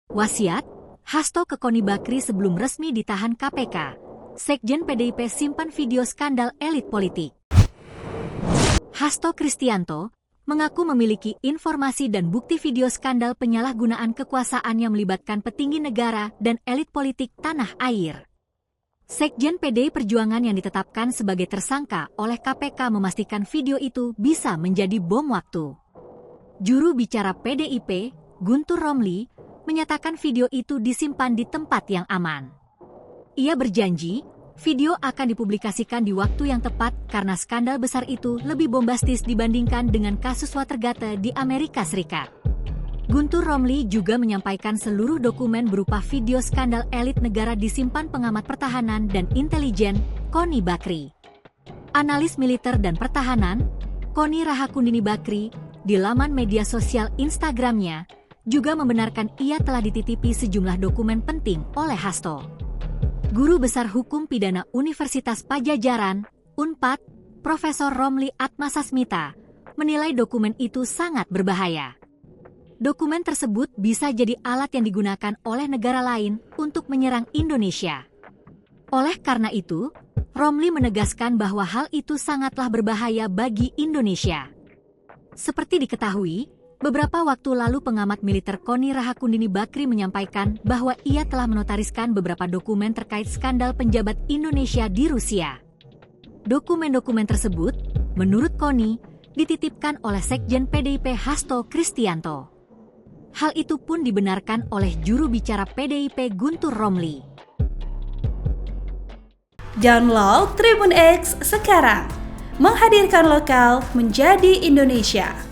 Wasiat, Hasto ke Koni Bakri sebelum resmi ditahan KPK. Sekjen PDIP simpan video skandal elit politik. Hasto Kristianto mengaku memiliki informasi dan bukti video skandal penyalahgunaan kekuasaan yang melibatkan petinggi negara dan elit politik tanah air. Sekjen PDI Perjuangan yang ditetapkan sebagai tersangka oleh KPK memastikan video itu bisa menjadi bom waktu. Juru bicara PDIP, Guntur Romli, menyatakan video itu disimpan di tempat yang aman. Ia berjanji, video akan dipublikasikan di waktu yang tepat karena skandal besar itu lebih bombastis dibandingkan dengan kasus Watergate di Amerika Serikat. Guntur Romli juga menyampaikan seluruh dokumen berupa video skandal elit negara disimpan pengamat pertahanan dan intelijen, Koni Bakri. Analis militer dan pertahanan, Koni Rahakundini Bakri, di laman media sosial Instagramnya, juga membenarkan ia telah dititipi sejumlah dokumen penting oleh Hasto. Guru Besar Hukum Pidana Universitas Pajajaran, Unpad, Profesor Romli Atmasasmita, menilai dokumen itu sangat berbahaya. Dokumen tersebut bisa jadi alat yang digunakan oleh negara lain untuk menyerang Indonesia. Oleh karena itu, Romli menegaskan bahwa hal itu sangatlah berbahaya bagi Indonesia. Seperti diketahui, beberapa waktu lalu pengamat militer Koni Rahakundini Bakri menyampaikan bahwa ia telah menotariskan beberapa dokumen terkait skandal penjabat Indonesia di Rusia. Dokumen-dokumen tersebut, menurut Koni, dititipkan oleh Sekjen PDIP Hasto Kristianto. Hal itu pun dibenarkan oleh juru bicara PDIP Guntur Romli. Download Tribun X sekarang, menghadirkan lokal menjadi Indonesia.